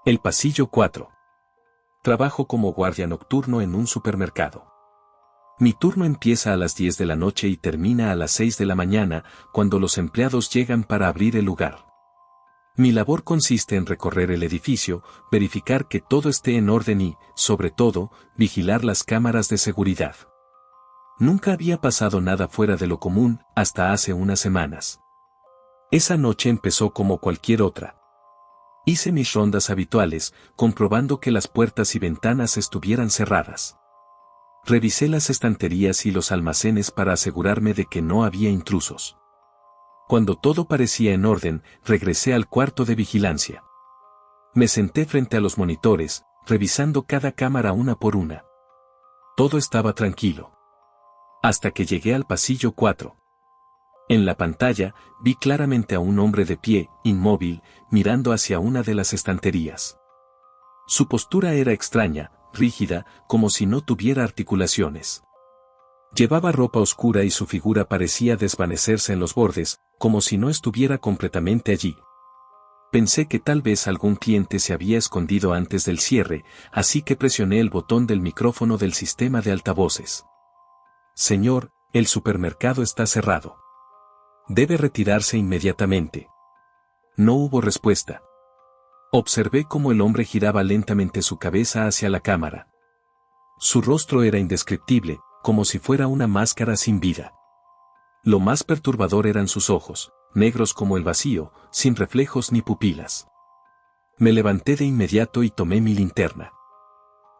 El pasillo 4. Trabajo como guardia nocturno en un supermercado. Mi turno empieza a las 10 de la noche y termina a las 6 de la mañana, cuando los empleados llegan para abrir el lugar. Mi labor consiste en recorrer el edificio, verificar que todo esté en orden y, sobre todo, vigilar las cámaras de seguridad. Nunca había pasado nada fuera de lo común, hasta hace unas semanas. Esa noche empezó como cualquier otra. Hice mis rondas habituales, comprobando que las puertas y ventanas estuvieran cerradas. Revisé las estanterías y los almacenes para asegurarme de que no había intrusos. Cuando todo parecía en orden, regresé al cuarto de vigilancia. Me senté frente a los monitores, revisando cada cámara una por una. Todo estaba tranquilo. Hasta que llegué al pasillo 4. En la pantalla, vi claramente a un hombre de pie, inmóvil, mirando hacia una de las estanterías. Su postura era extraña, rígida, como si no tuviera articulaciones. Llevaba ropa oscura y su figura parecía desvanecerse en los bordes, como si no estuviera completamente allí. Pensé que tal vez algún cliente se había escondido antes del cierre, así que presioné el botón del micrófono del sistema de altavoces. Señor, el supermercado está cerrado. Debe retirarse inmediatamente. No hubo respuesta. Observé cómo el hombre giraba lentamente su cabeza hacia la cámara. Su rostro era indescriptible, como si fuera una máscara sin vida. Lo más perturbador eran sus ojos, negros como el vacío, sin reflejos ni pupilas. Me levanté de inmediato y tomé mi linterna.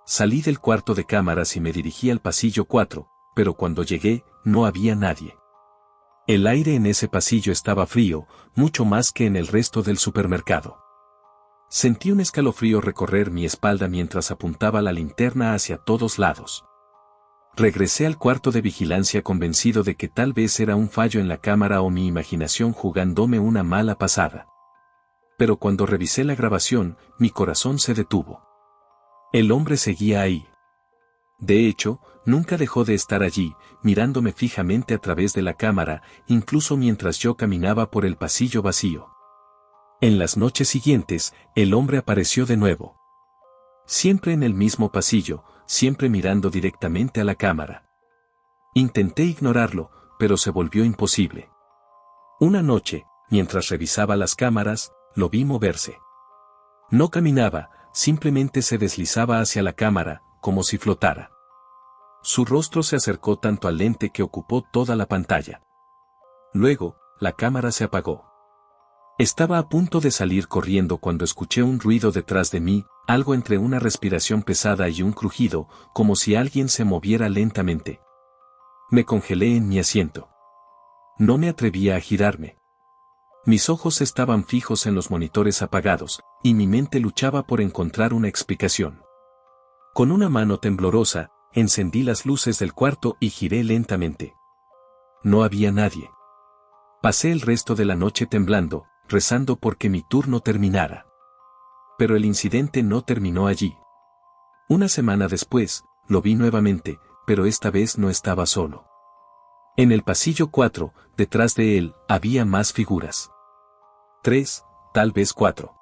Salí del cuarto de cámaras y me dirigí al pasillo 4, pero cuando llegué, no había nadie. El aire en ese pasillo estaba frío, mucho más que en el resto del supermercado. Sentí un escalofrío recorrer mi espalda mientras apuntaba la linterna hacia todos lados. Regresé al cuarto de vigilancia convencido de que tal vez era un fallo en la cámara o mi imaginación jugándome una mala pasada. Pero cuando revisé la grabación, mi corazón se detuvo. El hombre seguía ahí. De hecho, nunca dejó de estar allí, mirándome fijamente a través de la cámara, incluso mientras yo caminaba por el pasillo vacío. En las noches siguientes, el hombre apareció de nuevo. Siempre en el mismo pasillo, siempre mirando directamente a la cámara. Intenté ignorarlo, pero se volvió imposible. Una noche, mientras revisaba las cámaras, lo vi moverse. No caminaba, simplemente se deslizaba hacia la cámara, como si flotara. Su rostro se acercó tanto al lente que ocupó toda la pantalla. Luego, la cámara se apagó. Estaba a punto de salir corriendo cuando escuché un ruido detrás de mí, algo entre una respiración pesada y un crujido, como si alguien se moviera lentamente. Me congelé en mi asiento. No me atrevía a girarme. Mis ojos estaban fijos en los monitores apagados, y mi mente luchaba por encontrar una explicación. Con una mano temblorosa, encendí las luces del cuarto y giré lentamente. No había nadie. Pasé el resto de la noche temblando, rezando porque mi turno terminara. Pero el incidente no terminó allí. Una semana después, lo vi nuevamente, pero esta vez no estaba solo. En el pasillo 4, detrás de él, había más figuras. 3, tal vez 4.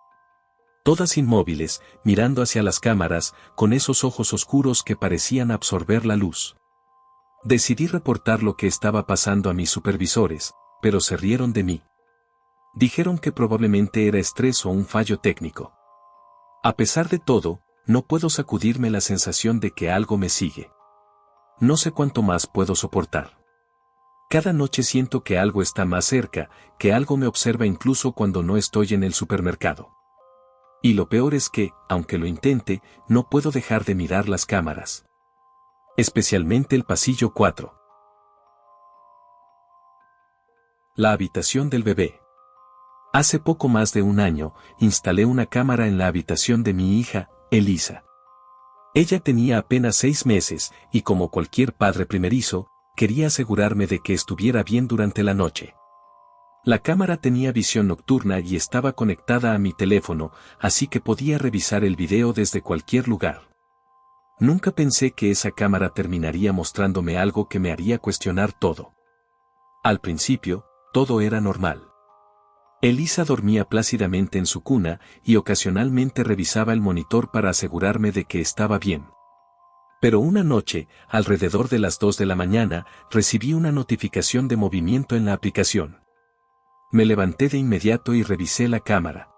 Todas inmóviles, mirando hacia las cámaras, con esos ojos oscuros que parecían absorber la luz. Decidí reportar lo que estaba pasando a mis supervisores, pero se rieron de mí. Dijeron que probablemente era estrés o un fallo técnico. A pesar de todo, no puedo sacudirme la sensación de que algo me sigue. No sé cuánto más puedo soportar. Cada noche siento que algo está más cerca, que algo me observa incluso cuando no estoy en el supermercado. Y lo peor es que, aunque lo intente, no puedo dejar de mirar las cámaras. Especialmente el pasillo 4. La habitación del bebé. Hace poco más de un año, instalé una cámara en la habitación de mi hija, Elisa. Ella tenía apenas 6 meses, y como cualquier padre primerizo, quería asegurarme de que estuviera bien durante la noche. La cámara tenía visión nocturna y estaba conectada a mi teléfono, así que podía revisar el video desde cualquier lugar. Nunca pensé que esa cámara terminaría mostrándome algo que me haría cuestionar todo. Al principio, todo era normal. Elisa dormía plácidamente en su cuna y ocasionalmente revisaba el monitor para asegurarme de que estaba bien. Pero una noche, alrededor de las 2 de la mañana, recibí una notificación de movimiento en la aplicación. Me levanté de inmediato y revisé la cámara.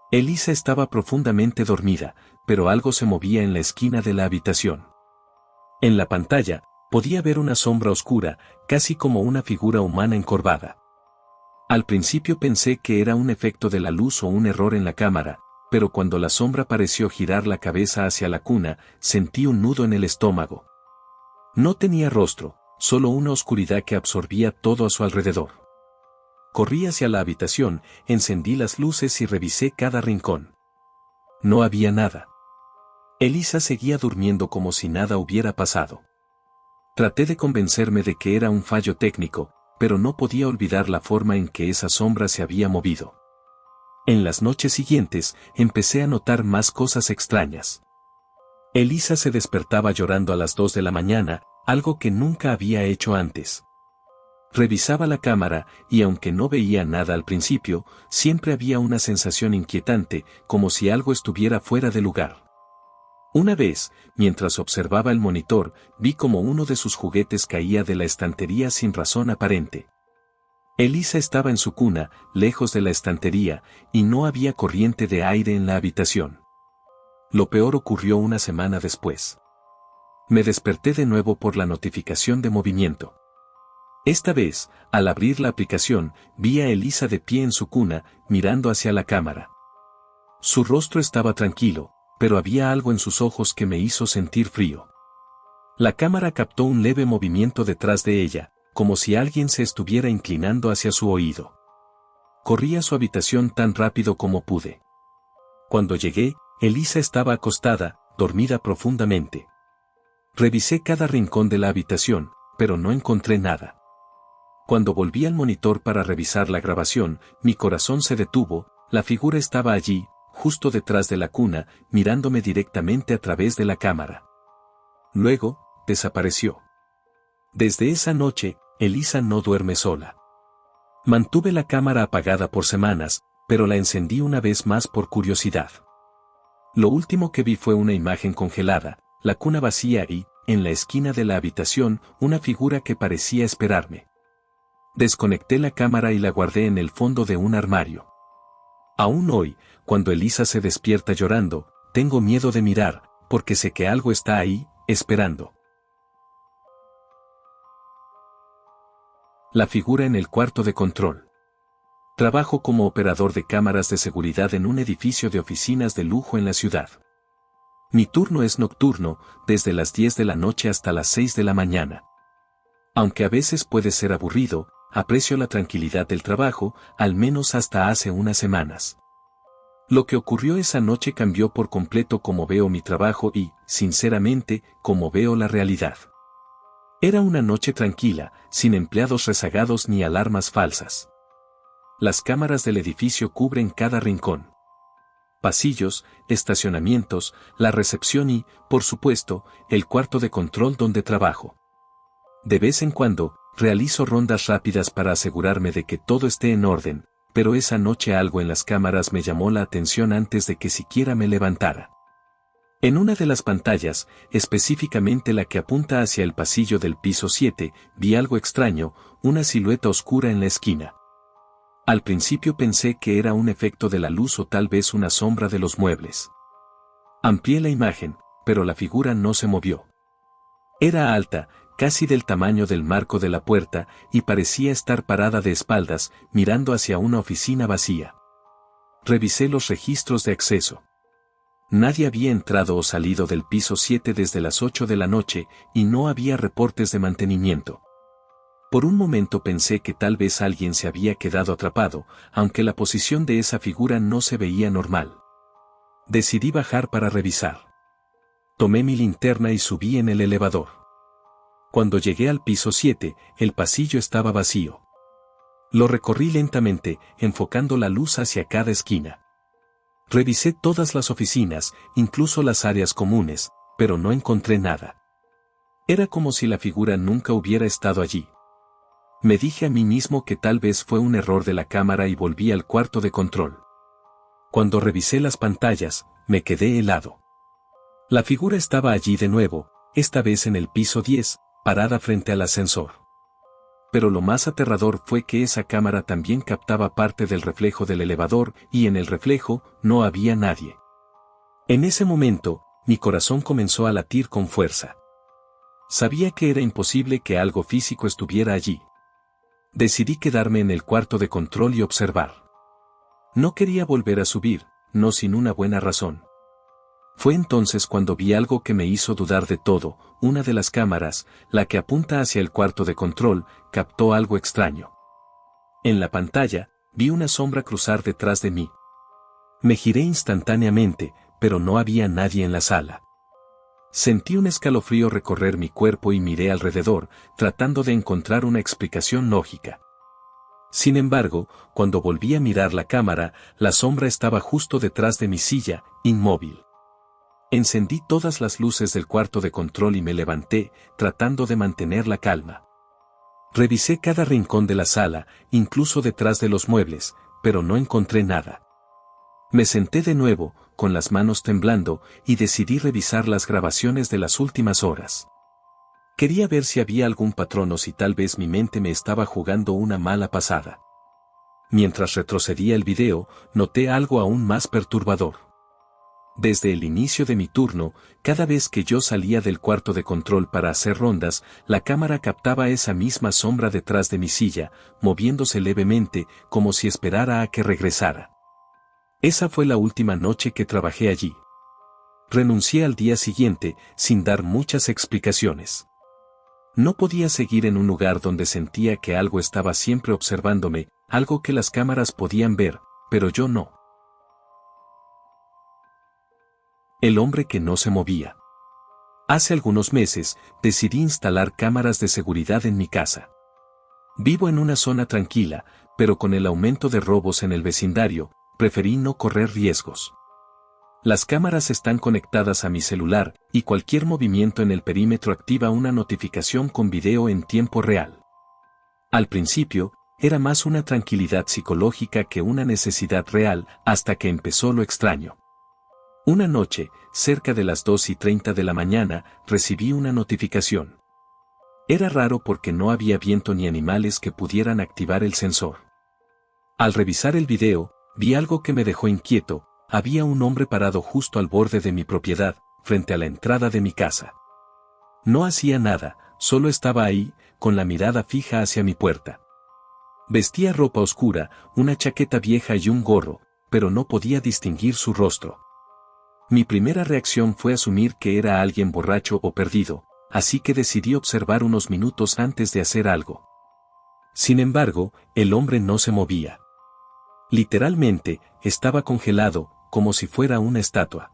Elisa estaba profundamente dormida, pero algo se movía en la esquina de la habitación. En la pantalla, podía ver una sombra oscura, casi como una figura humana encorvada. Al principio pensé que era un efecto de la luz o un error en la cámara, pero cuando la sombra pareció girar la cabeza hacia la cuna, sentí un nudo en el estómago. No tenía rostro, solo una oscuridad que absorbía todo a su alrededor. Corrí hacia la habitación, encendí las luces y revisé cada rincón. No había nada. Elisa seguía durmiendo como si nada hubiera pasado. Traté de convencerme de que era un fallo técnico, pero no podía olvidar la forma en que esa sombra se había movido. En las noches siguientes, empecé a notar más cosas extrañas. Elisa se despertaba llorando a las 2 de la mañana, algo que nunca había hecho antes. Revisaba la cámara, y aunque no veía nada al principio, siempre había una sensación inquietante, como si algo estuviera fuera de lugar. Una vez, mientras observaba el monitor, vi como uno de sus juguetes caía de la estantería sin razón aparente. Elisa estaba en su cuna, lejos de la estantería, y no había corriente de aire en la habitación. Lo peor ocurrió una semana después. Me desperté de nuevo por la notificación de movimiento. Esta vez, al abrir la aplicación, vi a Elisa de pie en su cuna, mirando hacia la cámara. Su rostro estaba tranquilo, pero había algo en sus ojos que me hizo sentir frío. La cámara captó un leve movimiento detrás de ella, como si alguien se estuviera inclinando hacia su oído. Corrí a su habitación tan rápido como pude. Cuando llegué, Elisa estaba acostada, dormida profundamente. Revisé cada rincón de la habitación, pero no encontré nada. Cuando volví al monitor para revisar la grabación, mi corazón se detuvo, la figura estaba allí, justo detrás de la cuna, mirándome directamente a través de la cámara. Luego, desapareció. Desde esa noche, Elisa no duerme sola. Mantuve la cámara apagada por semanas, pero la encendí una vez más por curiosidad. Lo último que vi fue una imagen congelada, la cuna vacía y, en la esquina de la habitación, una figura que parecía esperarme. Desconecté la cámara y la guardé en el fondo de un armario. Aún hoy, cuando Elisa se despierta llorando, tengo miedo de mirar, porque sé que algo está ahí, esperando. La figura en el cuarto de control. Trabajo como operador de cámaras de seguridad en un edificio de oficinas de lujo en la ciudad. Mi turno es nocturno, desde las 10 de la noche hasta las 6 de la mañana. Aunque a veces puede ser aburrido, aprecio la tranquilidad del trabajo, al menos hasta hace unas semanas. Lo que ocurrió esa noche cambió por completo cómo veo mi trabajo y, sinceramente, cómo veo la realidad. Era una noche tranquila, sin empleados rezagados ni alarmas falsas. Las cámaras del edificio cubren cada rincón. Pasillos, estacionamientos, la recepción y, por supuesto, el cuarto de control donde trabajo. De vez en cuando, realizo rondas rápidas para asegurarme de que todo esté en orden, pero esa noche algo en las cámaras me llamó la atención antes de que siquiera me levantara. En una de las pantallas, específicamente la que apunta hacia el pasillo del piso 7, vi algo extraño, una silueta oscura en la esquina. Al principio pensé que era un efecto de la luz o tal vez una sombra de los muebles. Amplié la imagen, pero la figura no se movió. Era alta, casi del tamaño del marco de la puerta, y parecía estar parada de espaldas, mirando hacia una oficina vacía. Revisé los registros de acceso. Nadie había entrado o salido del piso 7 desde las 8 de la noche, y no había reportes de mantenimiento. Por un momento pensé que tal vez alguien se había quedado atrapado, aunque la posición de esa figura no se veía normal. Decidí bajar para revisar. Tomé mi linterna y subí en el elevador. Cuando llegué al piso 7, el pasillo estaba vacío. Lo recorrí lentamente, enfocando la luz hacia cada esquina. Revisé todas las oficinas, incluso las áreas comunes, pero no encontré nada. Era como si la figura nunca hubiera estado allí. Me dije a mí mismo que tal vez fue un error de la cámara y volví al cuarto de control. Cuando revisé las pantallas, me quedé helado. La figura estaba allí de nuevo, esta vez en el piso 10, parada frente al ascensor. Pero lo más aterrador fue que esa cámara también captaba parte del reflejo del elevador y en el reflejo no había nadie. En ese momento, mi corazón comenzó a latir con fuerza. Sabía que era imposible que algo físico estuviera allí. Decidí quedarme en el cuarto de control y observar. No quería volver a subir, no sin una buena razón. Fue entonces cuando vi algo que me hizo dudar de todo. Una de las cámaras, la que apunta hacia el cuarto de control, captó algo extraño. En la pantalla, vi una sombra cruzar detrás de mí. Me giré instantáneamente, pero no había nadie en la sala. Sentí un escalofrío recorrer mi cuerpo y miré alrededor, tratando de encontrar una explicación lógica. Sin embargo, cuando volví a mirar la cámara, la sombra estaba justo detrás de mi silla, inmóvil. Encendí todas las luces del cuarto de control y me levanté, tratando de mantener la calma. Revisé cada rincón de la sala, incluso detrás de los muebles, pero no encontré nada. Me senté de nuevo, con las manos temblando, y decidí revisar las grabaciones de las últimas horas. Quería ver si había algún patrón o si tal vez mi mente me estaba jugando una mala pasada. Mientras retrocedía el video, noté algo aún más perturbador. Desde el inicio de mi turno, cada vez que yo salía del cuarto de control para hacer rondas, la cámara captaba esa misma sombra detrás de mi silla, moviéndose levemente, como si esperara a que regresara. Esa fue la última noche que trabajé allí. Renuncié al día siguiente, sin dar muchas explicaciones. No podía seguir en un lugar donde sentía que algo estaba siempre observándome, algo que las cámaras podían ver, pero yo no. El hombre que no se movía. Hace algunos meses, decidí instalar cámaras de seguridad en mi casa. Vivo en una zona tranquila, pero con el aumento de robos en el vecindario, preferí no correr riesgos. Las cámaras están conectadas a mi celular, y cualquier movimiento en el perímetro activa una notificación con video en tiempo real. Al principio, era más una tranquilidad psicológica que una necesidad real, hasta que empezó lo extraño. Una noche, cerca de las 2:30 de la mañana, recibí una notificación. Era raro porque no había viento ni animales que pudieran activar el sensor. Al revisar el video, vi algo que me dejó inquieto. Había un hombre parado justo al borde de mi propiedad, frente a la entrada de mi casa. No hacía nada, solo estaba ahí, con la mirada fija hacia mi puerta. Vestía ropa oscura, una chaqueta vieja y un gorro, pero no podía distinguir su rostro. Mi primera reacción fue asumir que era alguien borracho o perdido, así que decidí observar unos minutos antes de hacer algo. Sin embargo, el hombre no se movía. Literalmente, estaba congelado, como si fuera una estatua.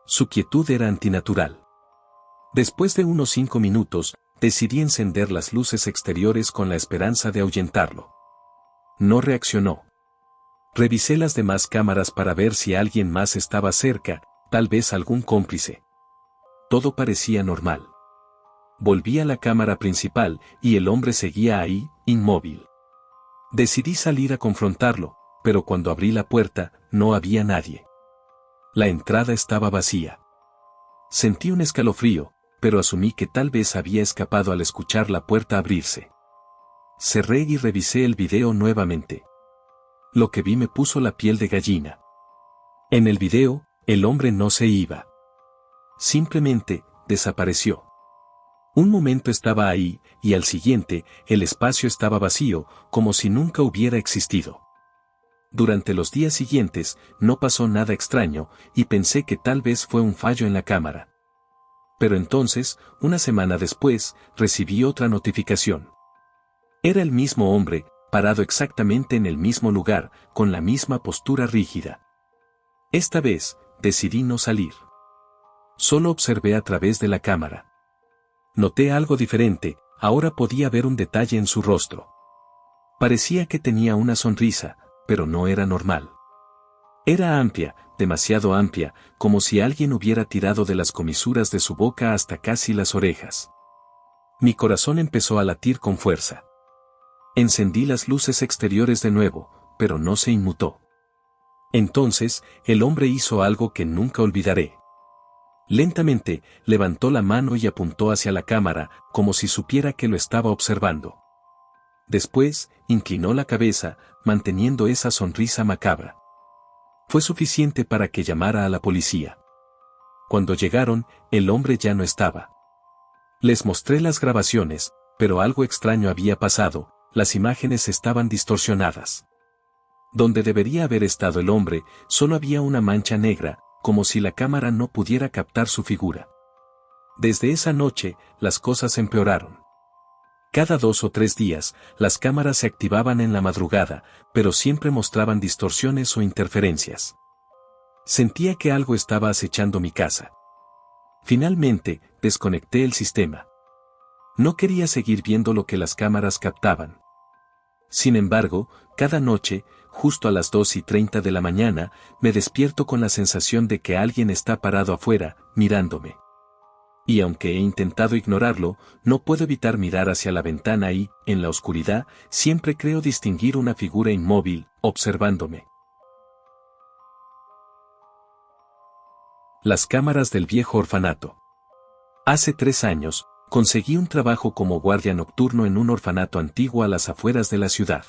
Su quietud era antinatural. Después de unos 5 minutos, decidí encender las luces exteriores con la esperanza de ahuyentarlo. No reaccionó. Revisé las demás cámaras para ver si alguien más estaba cerca, tal vez algún cómplice. Todo parecía normal. Volví a la cámara principal, y el hombre seguía ahí, inmóvil. Decidí salir a confrontarlo, pero cuando abrí la puerta, no había nadie. La entrada estaba vacía. Sentí un escalofrío, pero asumí que tal vez había escapado al escuchar la puerta abrirse. Cerré y revisé el video nuevamente. Lo que vi me puso la piel de gallina. En el video, el hombre no se iba. Simplemente, desapareció. Un momento estaba ahí, y al siguiente, el espacio estaba vacío, como si nunca hubiera existido. Durante los días siguientes, no pasó nada extraño, y pensé que tal vez fue un fallo en la cámara. Pero entonces, una semana después, recibí otra notificación. Era el mismo hombre, parado exactamente en el mismo lugar, con la misma postura rígida. Esta vez, decidí no salir. Solo observé a través de la cámara. Noté algo diferente, ahora podía ver un detalle en su rostro. Parecía que tenía una sonrisa, pero no era normal. Era amplia, demasiado amplia, como si alguien hubiera tirado de las comisuras de su boca hasta casi las orejas. Mi corazón empezó a latir con fuerza. Encendí las luces exteriores de nuevo, pero no se inmutó. Entonces, el hombre hizo algo que nunca olvidaré. Lentamente, levantó la mano y apuntó hacia la cámara, como si supiera que lo estaba observando. Después, inclinó la cabeza, manteniendo esa sonrisa macabra. Fue suficiente para que llamara a la policía. Cuando llegaron, el hombre ya no estaba. Les mostré las grabaciones, pero algo extraño había pasado, las imágenes estaban distorsionadas. Donde debería haber estado el hombre, solo había una mancha negra, como si la cámara no pudiera captar su figura. Desde esa noche, las cosas empeoraron. Cada 2 o 3 días, las cámaras se activaban en la madrugada, pero siempre mostraban distorsiones o interferencias. Sentía que algo estaba acechando mi casa. Finalmente, desconecté el sistema. No quería seguir viendo lo que las cámaras captaban. Sin embargo, cada noche, justo a las 2:30 de la mañana, me despierto con la sensación de que alguien está parado afuera, mirándome. Y aunque he intentado ignorarlo, no puedo evitar mirar hacia la ventana y, en la oscuridad, siempre creo distinguir una figura inmóvil, observándome. Las cámaras del viejo orfanato. Hace 3 años, conseguí un trabajo como guardia nocturno en un orfanato antiguo a las afueras de la ciudad.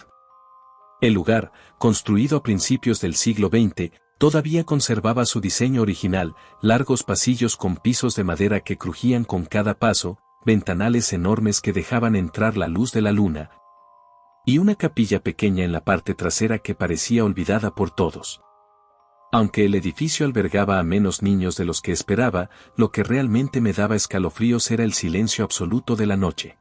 El lugar, construido a principios del siglo XX, todavía conservaba su diseño original, largos pasillos con pisos de madera que crujían con cada paso, ventanales enormes que dejaban entrar la luz de la luna, y una capilla pequeña en la parte trasera que parecía olvidada por todos. Aunque el edificio albergaba a menos niños de los que esperaba, lo que realmente me daba escalofríos era el silencio absoluto de la noche.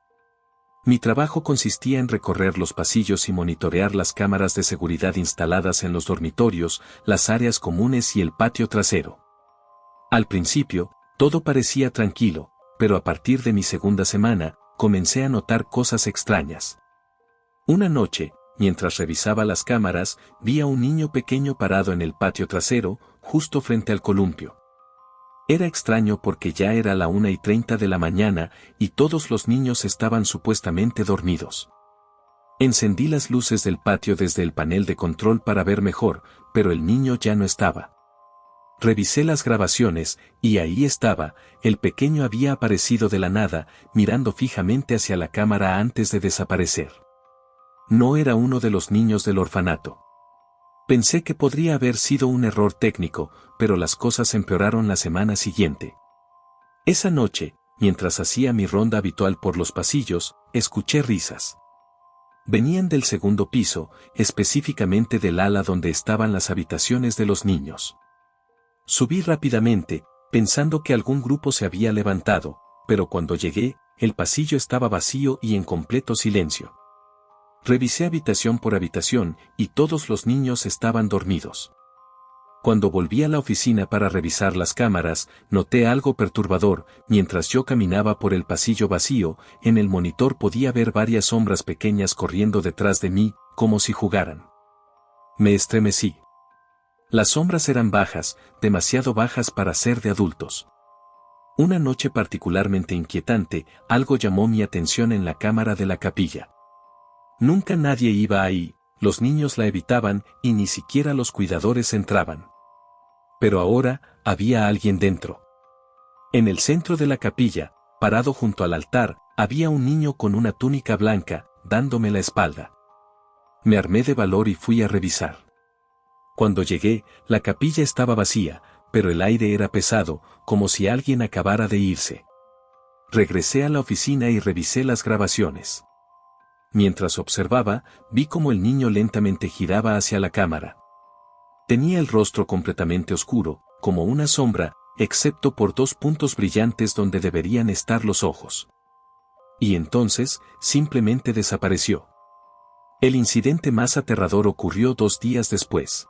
Mi trabajo consistía en recorrer los pasillos y monitorear las cámaras de seguridad instaladas en los dormitorios, las áreas comunes y el patio trasero. Al principio, todo parecía tranquilo, pero a partir de mi segunda semana, comencé a notar cosas extrañas. Una noche, mientras revisaba las cámaras, vi a un niño pequeño parado en el patio trasero, justo frente al columpio. Era extraño porque ya era la 1:30 de la mañana y todos los niños estaban supuestamente dormidos. Encendí las luces del patio desde el panel de control para ver mejor, pero el niño ya no estaba. Revisé las grabaciones, y ahí estaba, el pequeño había aparecido de la nada, mirando fijamente hacia la cámara antes de desaparecer. No era uno de los niños del orfanato. Pensé que podría haber sido un error técnico, pero las cosas empeoraron la semana siguiente. Esa noche, mientras hacía mi ronda habitual por los pasillos, escuché risas. Venían del segundo piso, específicamente del ala donde estaban las habitaciones de los niños. Subí rápidamente, pensando que algún grupo se había levantado, pero cuando llegué, el pasillo estaba vacío y en completo silencio. Revisé habitación por habitación, y todos los niños estaban dormidos. Cuando volví a la oficina para revisar las cámaras, noté algo perturbador. Mientras yo caminaba por el pasillo vacío, en el monitor podía ver varias sombras pequeñas corriendo detrás de mí, como si jugaran. Me estremecí. Las sombras eran bajas, demasiado bajas para ser de adultos. Una noche particularmente inquietante, algo llamó mi atención en la cámara de la capilla. Nunca nadie iba ahí, los niños la evitaban y ni siquiera los cuidadores entraban. Pero ahora, había alguien dentro. En el centro de la capilla, parado junto al altar, había un niño con una túnica blanca, dándome la espalda. Me armé de valor y fui a revisar. Cuando llegué, la capilla estaba vacía, pero el aire era pesado, como si alguien acabara de irse. Regresé a la oficina y revisé las grabaciones. Mientras observaba, vi cómo el niño lentamente giraba hacia la cámara. Tenía el rostro completamente oscuro, como una sombra, excepto por 2 puntos brillantes donde deberían estar los ojos. Y entonces, simplemente desapareció. El incidente más aterrador ocurrió 2 días después.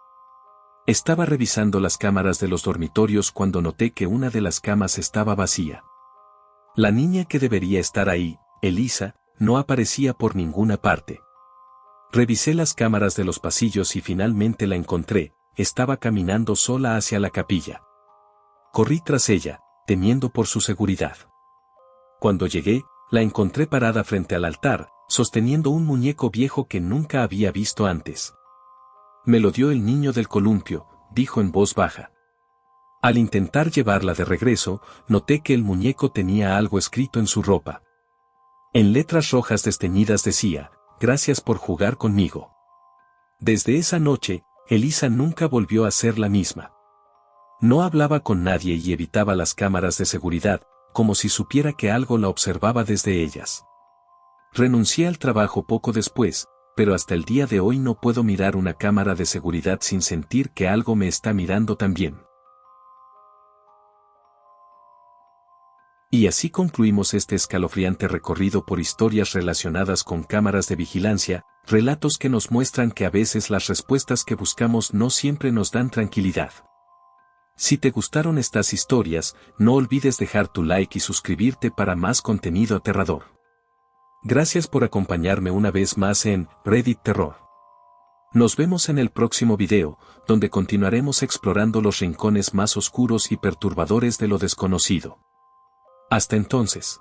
Estaba revisando las cámaras de los dormitorios cuando noté que una de las camas estaba vacía. La niña que debería estar ahí, Elisa, no aparecía por ninguna parte. Revisé las cámaras de los pasillos y finalmente la encontré, estaba caminando sola hacia la capilla. Corrí tras ella, temiendo por su seguridad. Cuando llegué, la encontré parada frente al altar, sosteniendo un muñeco viejo que nunca había visto antes. Me lo dio el niño del columpio, dijo en voz baja. Al intentar llevarla de regreso, noté que el muñeco tenía algo escrito en su ropa. En letras rojas desteñidas decía, gracias por jugar conmigo. Desde esa noche, Elisa nunca volvió a ser la misma. No hablaba con nadie y evitaba las cámaras de seguridad, como si supiera que algo la observaba desde ellas. Renuncié al trabajo poco después, pero hasta el día de hoy no puedo mirar una cámara de seguridad sin sentir que algo me está mirando también. Y así concluimos este escalofriante recorrido por historias relacionadas con cámaras de vigilancia, relatos que nos muestran que a veces las respuestas que buscamos no siempre nos dan tranquilidad. Si te gustaron estas historias, no olvides dejar tu like y suscribirte para más contenido aterrador. Gracias por acompañarme una vez más en Reddit Terror. Nos vemos en el próximo video, donde continuaremos explorando los rincones más oscuros y perturbadores de lo desconocido. Hasta entonces.